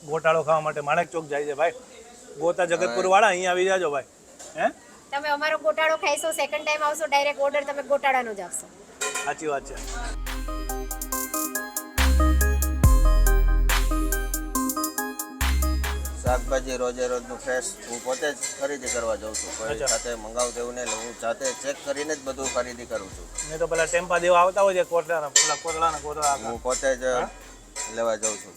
ગોટાળો ખાવા માટે માણેક ચોક જાય છે ભાઈ. ગોતા જગતપુર વાળા અહીંયા આવી જાજો ભાઈ. હે તમે અમારો ગોટાળો ખાઈશો, સેકન્ડ ટાઈમ આવશો ડાયરેક્ટ ઓર્ડર તમે ગોટાળાનો જ આપશો. સાચી વાત છે. શાકભાજી રોજે રોજનું ફ્રેશ હું પોતે જ ખરીદી કરવા જાઉં છું. કોઈ સાથે મંગાવું તેવું નહીં, હું જાતે ચેક કરીને જ બધું ખરીદી કરું છું. નહીં તો પેલા ટેમ્પા દેવા આવતા હોય છે કોટડા. હું પોતે જ લેવા જાઉં છું.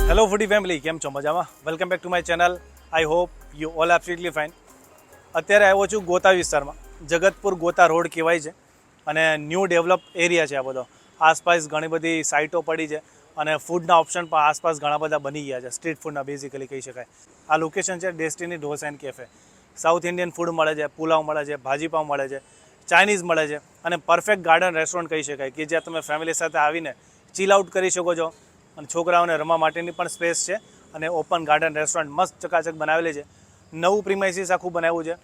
હેલો ફૂડી ફેમિલી, કેમ છો? મજામાં? Welcome back to my channel. I hope you all absolutely fine. અત્યારે આવ્યો છું ગોતા વિસ્તારમાં. જગતપુર ગોતા રોડ કહેવાય છે અને ન્યૂ ડેવલપ એરિયા છે આ બધો. આસપાસ ઘણી બધી સાઇટો પડી છે અને ફૂડના ઓપ્શન પણ આસપાસ ઘણા બધા બની ગયા છે. સ્ટ્રીટ ફૂડના બેઝિકલી કહી શકાય. આ લોકેશન છે destiny dosa and cafe. South Indian food મળે છે, પુલાવ મળે છે, ભાજીપાવ મળે છે, ચાઇનીઝ મળે છે અને પરફેક્ટ ગાર્ડન રેસ્ટોરન્ટ કહી શકાય કે જ્યાં તમે ફેમિલી સાથે આવીને ચીલ આઉટ કરી શકો છો અને છોકરાઓને રમવા માટેની પણ સ્પેસ છે અને ઓપન ગાર્ડન રેસ્ટોરન્ટ મસ્ત ચકાચક બનાવેલી છે. નવું પ્રિમાઇસીસ આખું બનાવ્યું છે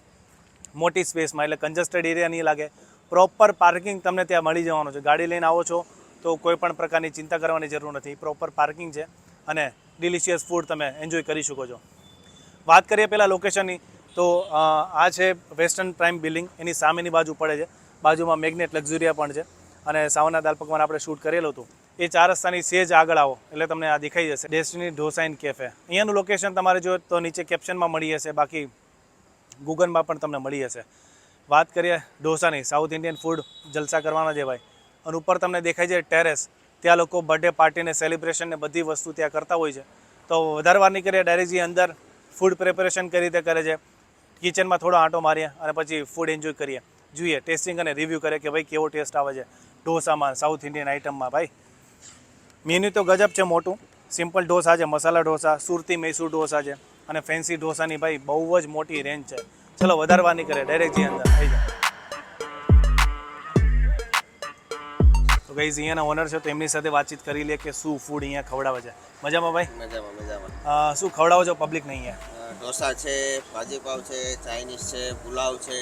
મોટી સ્પેસમાં, એટલે કન્જસ્ટેડ એરિયા નહીં લાગે. પ્રોપર પાર્કિંગ તમને ત્યાં મળી જવાનું છે. ગાડી લઈને આવો છો તો કોઈ પણ પ્રકારની ચિંતા કરવાની જરૂર નથી. પ્રોપર પાર્કિંગ છે અને ડિલિશિયસ ફૂડ તમે એન્જોય કરી શકો છો. વાત કરીએ પહેલાં લોકેશનની, તો આ છે વેસ્ટર્ન પ્રાઇમ બિલ્ડિંગ, એની સામેની બાજુ પડે છે. બાજુમાં મેગ્નેટ લક્ઝુરિયા પણ છે અને સાવના દાલ પકવાન આપણે શૂટ કરેલું હતું. એ 4 રસ્તાની સેજ આગળ આવો એટલે તમને આ દેખાઈ જશે ડેસ્ટિની ઢોસા એન્ડ કેફે. અહીંયાનું લોકેશન તમારે જો તો નીચે કેપ્શનમાં મળી હશે, બાકી ગૂગલમાં પણ તમને મળી હશે. વાત કરીએ ઢોસાની, સાઉથ ઇન્ડિયન ફૂડ જલસા કરવાના છે ભાઈ. અને ઉપર તમને દેખાય છે ટેરેસ, ત્યાં લોકો બર્થડે પાર્ટીને સેલિબ્રેશન ને બધી વસ્તુ ત્યાં કરતા હોય છે. તો વધારે વાર નહીં કરીએ, ડાયરેક્ટલી અંદર ફૂડ પ્રિપેરેશન કઈ રીતે કરે છે, કિચનમાં થોડો આંટો મારીએ અને પછી ફૂડ એન્જોય કરીએ, જોઈએ, ટેસ્ટિંગ અને રિવ્યૂ કરીએ કે ભાઈ કેવો ટેસ્ટ આવે છે ઢોસામાં, સાઉથ ઇન્ડિયન આઇટમમાં. ભાઈ મેન્યુ તો ગજબ છે મોટું. સિમ્પલ ઢોસા છે, મસાલા ઢોસા, સુરતી મૈસૂર ઢોસા છે અને ફેન્સી ઢોસાની ભાઈ બહુ જ મોટી રેન્જ છે. ચલો વધારે વાર નહીં કરે, ડાયરેક્ટ જે અંદર આવી જાય. તો ગાઈઝ અહીંયાના ઓનર છે તો એમની સાથે વાતચીત કરી લે કે શું ફૂડ અહીંયા ખવડાવે છે. મજામાં ભાઈ? મજામાં. શું ખવડાવો છો પબ્લિકને અહીંયા? ઢોસા છે, ભાજીપાવ છે, ચાઇનીઝ છે, પુલાવ છે.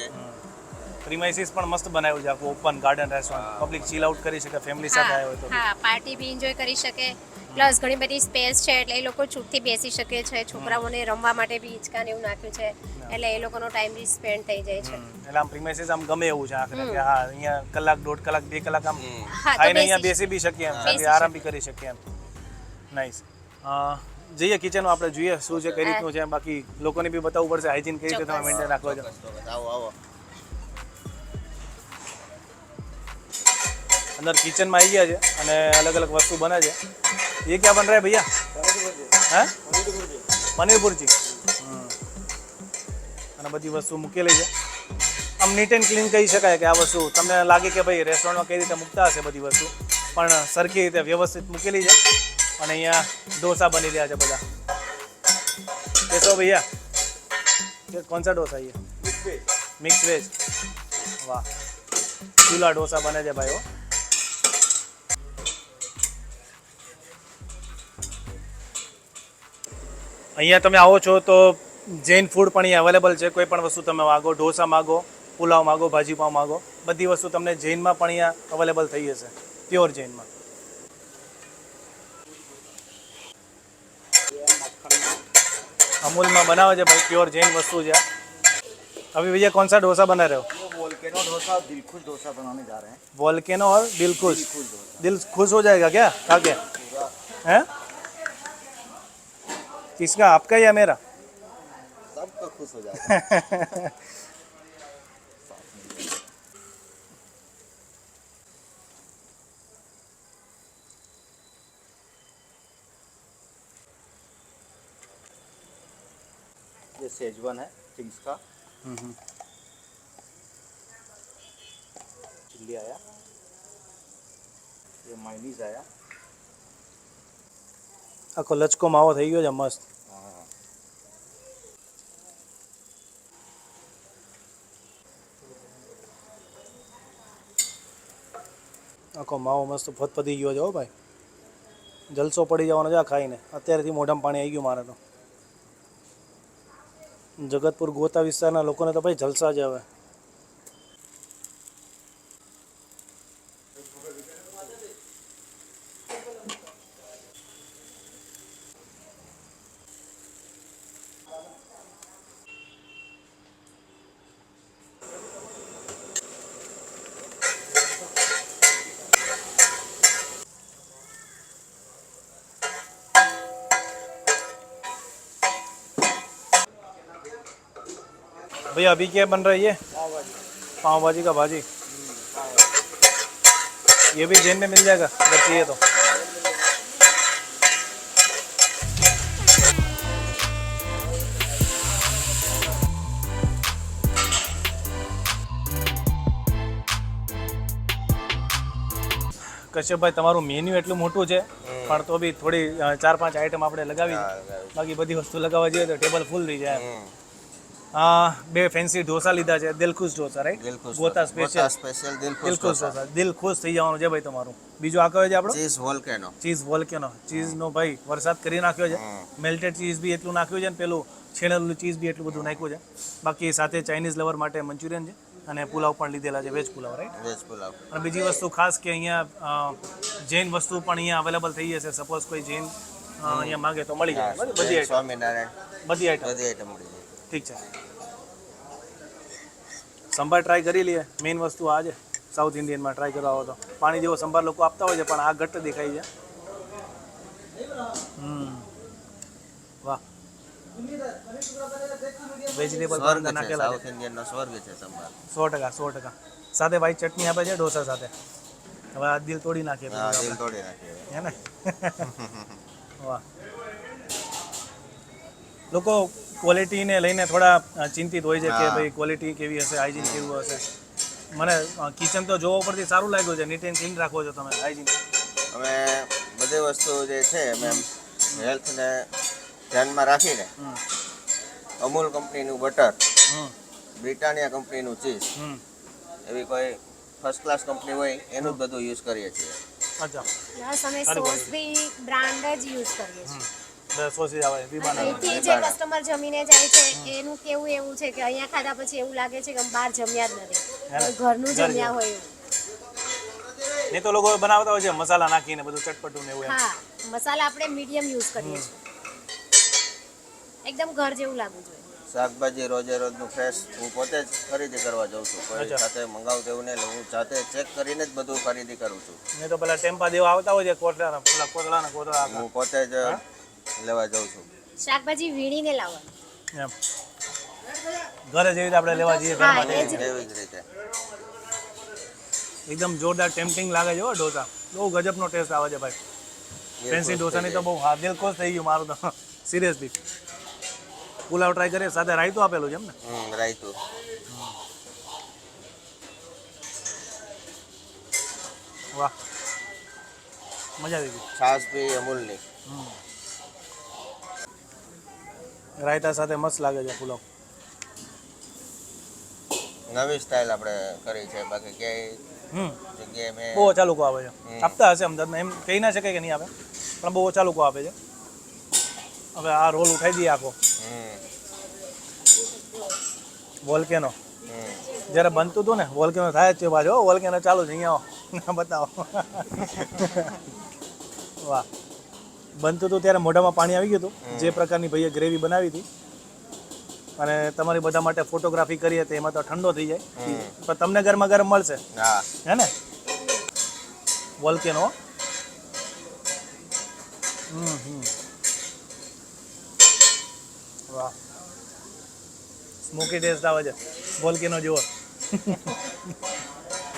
પ્રિમાઇસીસ પણ મસ્ત બનાવ્યું છે, આખું ઓપન ગાર્ડન રેસ્ટોરન્ટ. પબ્લિક ચીલ આઉટ કરી શકે, ફેમિલી સાથે આવ્યો હોય તો. હા, પાર્ટી બી એન્જોય કરી શકે, પ્લસ ઘણી બધી સ્પેસ છે એટલે એ લોકો છૂટથી બેસી શકે છે. છોકરાઓને રમવા માટે બી હિંચકા ને એવું નાખ્યું છે એટલે એ લોકોનો ટાઈમ બી સ્પેન્ડ થઈ જાય છે. એટલે આમ પ્રિમાઇસીસ આમ ગમે એવું છે આખરે કે હા અહીંયા કલાક, 1.5 કલાક, 2 કલાક આમ ખાઈને અહીંયા બેસી બી શકીએ એમ, સાથે આરામ બી કરી શકીએ એમ. નાઈસ. જઈએ કિચનમાં, આપણે જોઈએ શું છે, કઈ રીતનું છે. બાકી લોકોને બી બતાવવું પડશે હાઇજીન કઈ રીતે તમે મેન્ટેન રાખો છો. આવો. अंदर किचन में आई गया है અને अलग अलग वस्तु बने છે. ये क्या बन रहा है भैया? हैं? पनीर भुर्जी. અને બધી વસ્તુ મૂકેલી છે. આમ નીટ એન્ડ ક્લીન કહી શકાય કે આ વસ્તુ તમને લાગે કે ભાઈ રેસ્ટોરન્ટમાં કઈ રીતે મૂકતા હશે બધી વસ્તુ, પણ સરખી રીતે વ્યવસ્થિત મૂકેલી છે. અને અહીંયા ઢોસા બની રહ્યા છે બધા. કેસો ભૈયા, कौन सा डोसा ये? Mix veg. वाह, चूल्हा डोसा बने છે ભાઈઓ. અહીંયા તમે આવો છો તો જૈન ફૂડ પણ અહીંયા અવેલેબલ છે. કોઈ પણ વસ્તુ તમે માગો, ઢોસા માગો, પુલાવ માગો, ભાજીપાવ માગો, બધી વસ્તુ તમને જૈનમાં પણ અહીંયા અવેલેબલ થઈ જશે, પ્યોર જૈનમાં. अमूल में बनावे છે भाई, प्योर जैन वस्तु है. अभी भैया कौन सा डोसा बना रहे हो? वोल्केनो डोसा और दिल खुश डोसा बनाने जा रहे हैं. वोल्केनो और दिल खुश. दिल खुश हो जाएगा क्या खा के? हैं? किसका, आपका या मेरा? सबका खुश हो जाएगा. ये सेजवान है चिंग्स का. चिल्ली आया, ये मायनीज आया. આખો લચકો માવો થઈ ગયો છે મસ્ત. આખો માવો મસ્ત ફતફતી ગયો છે હો ભાઈ. જલસો પડી જવાનો છે આ ખાઈને. અત્યારેથી મોઢામાં પાણી આવી ગયું મારે તો. જગતપુર ગોતા વિસ્તારના લોકોને તો ભાઈ જલસા જ હવે. भैया अभी क्या बन रहा है ये? पाव भाजी का भाजी. ये भी जैन में मिल जाएगा अगर चाहिए तो. કશ્યપભાઈ તમારું મેન્યુ એટલું મોટું છે પણ તો બી થોડી 4-5 આઈટમ આપણે લગાવી છે. બાકી બધી વસ્તુ લગાવવા જઈએ તો ટેબલ ફૂલ થઈ જાય. બે ફેન્સી ઢોસા લીધા છે, દિલખુશ ઢોસા, રાઈટ? ગોતા સ્પેશિયલ દિલખુશ ઢોસા. દિલ ખુશ થઈ જવાનું છે ભાઈ તમારું. બીજું આ કયો છે આપણો? Cheese volcano. Cheese volcano. ચીઝનો ભાઈ વરસાદ કરી નાખ્યો છે. મેલ્ટેડ ચીઝ બી એટલું નાખ્યું છે ને પેલું છેણેલું ચીઝ બી એટલું બધું નાખ્યું છે. બાકી સાથે ચાઇનીઝ લવર માટે મંચુરિયન છે અને પુલાવ પણ લીધેલા છે, veg pulao, right? Veg pulao. અને બીજી વસ્તુ ખાસ કે અહીંયા જૈન વસ્તુ પણ અહીંયા અવેલેબલ થઈ જશે. સપોઝ કોઈ જૈન અહીંયા માંગે તો મળી જાય. બધી આઈટમ, સ્વામિનારાયણ બધી આઈટમ, બધી આઈટમ મળી જાય. ઠીક છે. સંભાર ટ્રાય કરી લઈએ. મેઇન વસ્તુ આ છે સાઉથ ઇન્ડિયનમાં ટ્રાય કરવા આવો તો. પાણી જેવો સંભાર લોકો આપતા હોય છે પણ આ ઘટ્ટ દેખાય છે. વાહ, વેજીટેબલ સ્વર્ગ છે, નાખેલા સાઉથ ઇન્ડિયનનો સ્વર્ગ છે સંભાર. 100%. સાથે વ્હાઈટ ચટણી આપે છે ઢોસા સાથે. હવે આ દિલ તોડી નાખીએ હા, દિલ તોડી નાખીએ. હે ને? વાહ. લોકો ક્વોલિટીને લઈને થોડા ચિંતિત હોય છે કે ભાઈ ક્વોલિટી કેવી હશે, હાઇજીન કેવું હશે. મને કિચન તો જોવા પરથી સારું લાગ્યું છે. નીટ એન્ડ ક્લીન રાખો છો તમે, હાઇજીન. અમે બધી વસ્તુ જે છે અમે હેલ્થને ધ્યાનમાં રાખીને અમૂલ કંપનીનું બટર, બ્રિટાનિયા કંપનીનું ચીઝ, એવી કોઈ ફર્સ્ટ ક્લાસ કંપની હોય એનું જ બધું યુઝ કરીએ છીએ. અચ્છા, પ્લસ અમે સોસ બી બ્રાન્ડ જ યુઝ કરીએ છીએ. સોસી આવે વિમાના. અહીંથી જે કસ્ટમર જમીને જાય છે એનું કેવું એવું છે કે અહીંયા ખાધા પછી એવું લાગે છે કે અમે બહાર જમ્યા જ નથી, ઘરનું જમ્યા હોય એવું. નહીં તો લોકો બનાવતા હોય છે મસાલા નાખીને બધું ચટપટું ને એવું એમ. હા, મસાલા આપણે મીડિયમ યુઝ કરીએ છીએ. એકદમ ઘર જેવું લાગવું જોઈએ. શાકભાજી રોજે રોજનું ફ્રેશ હું પોતે જ ખરીદી કરવા જાઉં છું. કોઈ સાથે મંગાવું તેવું નહીં, હું જાતે ચેક કરીને જ બધું ખરીદી કરું છું. નહીં તો પેલા ટેમ્પા દેવા આવતા હોય છે કોટલા, પેલા કોટલા. હું પોતે જ લેવા જાઉં છું. શાકભાજી વીણીને લાવવાનું. એમ ઘરે જેવી રીતે આપણે લેવા જઈએ ઘરમાં હા, એ જ એવી જ રીતે એકદમ જોરદાર ટેમ્પટિંગ લાગે છે હો ઢોસા. બહુ ગજબનો ટેસ્ટ આવે છે ભાઈ. ફેન્સી ઢોસાની તો બહુ હા દિલ ખુશ થઈ ગયું મારું તો સિરિયસલી. પુલાવ ટ્રાય કરીએ, સાથે રાયતું આપેલું છે એમ ને? રાયતું. વાહ, મજા આવી ગઈ. છાશ બી અમૂલની. રાયતા સાથે મસ્ત લાગે છે પુલાવ. નવી સ્ટાઇલ આપણે કરી છે, બાકી ક્યાંય જગ્યાએ મેં બહુ ઓછા લોકો આવે છે. આપતા હશે અમદાવાદમાં, એમ કહી ના શકાય કે નહીં આવે, પણ બહુ ઓછા લોકો આપે છે. હવે આ રોલ ઉઠાઈ દઈએ આખો. વોલ્કેનો જ્યારે બનતું હતું ને, વોલ્કેનો થાય જ છે પાછો. વોલ્કેનો ચાલુ છે, અહીંયા બતાવો. વાહ, બનતું હતું ત્યારે મોઢામાં પાણી આવી ગયું હતું. જે પ્રકારની ભાઈએ ગ્રેવી બનાવી હતી અને તમારી બધા માટે ફોટોગ્રાફી કરી હતી, એમાં તો ઠંડો થઈ જાય પણ તમને ગરમા ગરમ મળશે. હા, હે ને? વોલ્કેનો. વાહ, સ્મોકી ટેસ્ટ આવે છે વોલ્કેનો જેવો.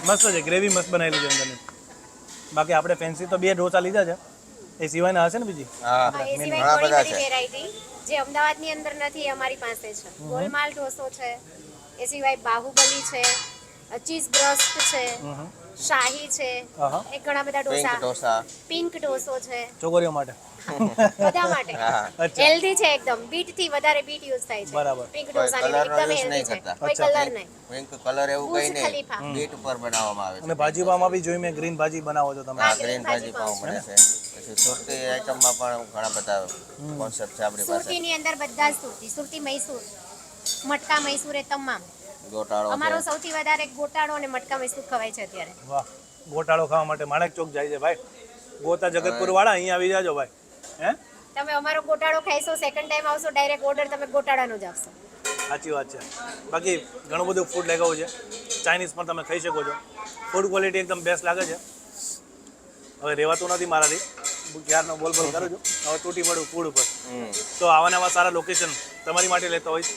મસ્ત છે, ગ્રેવી મસ્ત બનાવેલી છે અંદરની. બાકી આપણે ફેન્સી તો 2 ઢોસા લીધા છે, એ સિવાયના હશે ને બીજી? હા, એ સિવાય ઘણી બધી વેરાયટી જે અમદાવાદની અંદર નથી અમારી પાસે છે. ગોલમાલ ઢોસો છે, એ સિવાય બાહુબલી છે, ચીઝ બ્રસ્ટ છે, શાહી છે, એ ઘણા બધા પિંક ઢોસા. ઢોસા. પિંક ઢોસો છે. છોકરીઓ માટે. બધા માટે હા અચ્છા હેલ્ધી છે એકદમ બીટ થી વધારે બીટ યુઝ થાય છે બરાબર. પિંક કોઈ ડોસા ની કલરનો એકદમ યુઝ હેલ્ધી નહીં છે કરતા. કોઈ અચ્છા, કલર નહીં પિંક કલર એવું બુર્જ કઈ નહીં ખલીફા. બીટ ઉપર બનાવવામાં આવે અને છે ભાજીપામાં બી જોઈ મેં ગ્રીન ભાજી બનાવો છો તમે હા green ગ્રીન ભાજી ભાજી પાઉં મળે છે પછી સુરતી આઈટમમાં પણ ઘણા બધા કોન્સેપ્ટ છે આપણી પાસે સુરતી ની અંદર બધા જ સુરતી મૈસૂર મટકા મૈસૂર એ તમામ ગોટાળો અમારો છે સૌથી વધારે ગોટાળો અને મટકા મૈસૂર ખવાય છે અત્યારે વાહ ગોટાળો ખાવા માટે માણેક ચોક જાય છે ભાઈ ગોતા જગતપુર વાળા અહીંયા આવી જાજો ભાઈ હે તમે અમારો ગોટાળો ખાઈશો સેકન્ડ ટાઈમ આવશો ડાયરેક્ટ ઓર્ડર તમે ગોટાળાનો જ આપશો સાચી વાત છે બાકી ઘણું બધું ફૂડ લગાવું છે ચાઇનીઝ પણ તમે ખાઈ શકો છો ફૂડ ક્વોલિટી એકદમ બેસ્ટ લાગે છે હવે રહેવાતું નથી મારાથી ક્યારનો બોલ બોલ કરું છું હવે તૂટી પડું ફૂડ ઉપર તો આવા નવા સારા લોકેશન તમારી માટે લેતો હોય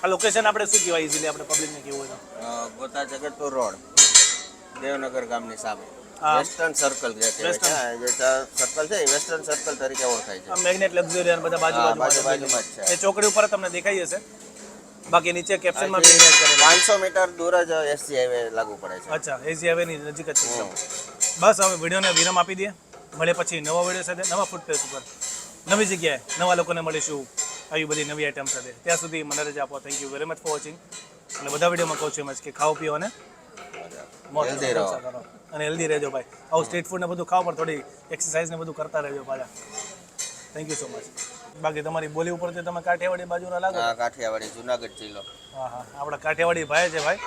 આ લોકેશન આપણે શું કહેવાય ઇઝીલી આપણે પબ્લિકને કહેવું હોય તો ગોતા જગતપુર રોડ દેવનગર ગામની સામે હા. વેસ્ટર્ન સર્કલ જે કહેવાય છે જે સર્કલ છે એ વેસ્ટર્ન સર્કલ તરીકે ઓળખાય છે આ મેગ્નેટ લક્ઝરી અને બધા હા, બાજુ બાજુમાં જ છે. એ ચોકડી ઉપર તમને દેખાઈ જશે બાકી નીચે કેપ્શનમાં બી એડ કરેલું 500 મીટર દૂર જ એસજી હાઈવે લાગુ પડે છે અચ્છા એસી હાઈવેની નજીક જ છે બસ હવે વિડીયોને વિરામ આપી દઈએ મળે પછી નવા વિડીયો સાથે નવા ફૂડ પ્લેસ ઉપર નવી જગ્યાએ નવા લોકોને મળીશું આવી બધી નવી આઈટમ સાથે ત્યાં સુધી મને રજા આપો thank you very much for watching અને બધા વિડીયોમાં કહું છું એમ જ કે ખાઓ પીઓ અને મોજ Healthy રહો. કરો અને હેલ્ધી રહેજો ભાઈ આવું સ્ટ્રીટ ફૂડ ને બધું ખાઓ પણ થોડી એક્સરસાઇઝ ને બધું કરતા રહેજો પાછા થેન્ક યુ સો મચ બાકી તમારી બોલી ઉપરથી તમે કાઠિયાવાડી બાજુના લાગો આ કાઠિયાવાડી જુનાગઢ જિલ્લો હા હા આપણા કાઠિયાવાડી ભાઈ છે ભાઈ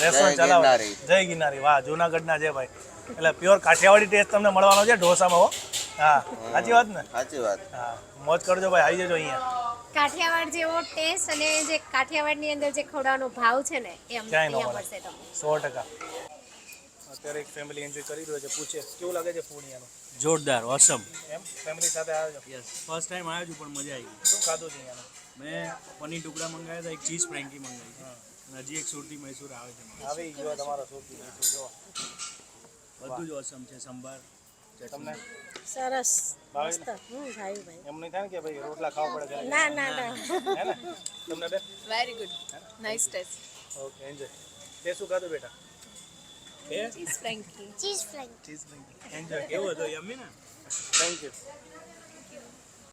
રેસ્ટોરન્ટ જય ચલાવે ગિરનારી. જય ગિરનારી વાહ જુનાગઢના છે ભાઈ એટલે પ્યોર કાઠિયાવાડી ટેસ્ટ તમને મળવાનો છે ઢોસામાં હો હા સાચી વાત ને સાચી વાત હા મોજ કરજો ભાઈ આવી જજો અહીંયા કાઠિયાવાડ જેવો ટેસ્ટ અને જે કાઠિયાવાડની અંદર જે ખવડાવવાનો ભાવ છે ને એ અમને ક્યાંય ન અહીંયા મળે મળશે તમને 100%. અત્યારે એક ફેમિલી એન્જોય કરી રહ્યો છે પૂછે કેવું લાગે છે ફૂડ અહીંયાનું જોરદાર ઓસમ એમ ફેમિલી સાથે આવ્યો છો યસ ફર્સ્ટ ટાઈમ આવ્યો છું પણ મજા આવી ગઈ શું ખાધું છે અહીંયાનું મેં પનીર ટુકડા મંગાવ્યા હતા એક ચીઝ ફ્રેન્કી મંગાવી છે અને હજી એક સુરતી મૈસૂર આવે છે મારે. આવી ગયો તમારો સૌથી મોટો જો બધું જ ઓસમ છે સંભાર તમને સરસ ભાવે મસ્ત ભાઈ ભાઈ એમ નહીં થાય ને કે ભાઈ રોટલા ખાવા પડે ઘરે ના ના ના હે ને તમને બે Very good. Nice taste. Okay enjoy તે શું ખાધું બેટા Cheese Frankie. Cheese fry cheese enjoy કેવું હતું યમ્મી ને થેન્ક યુ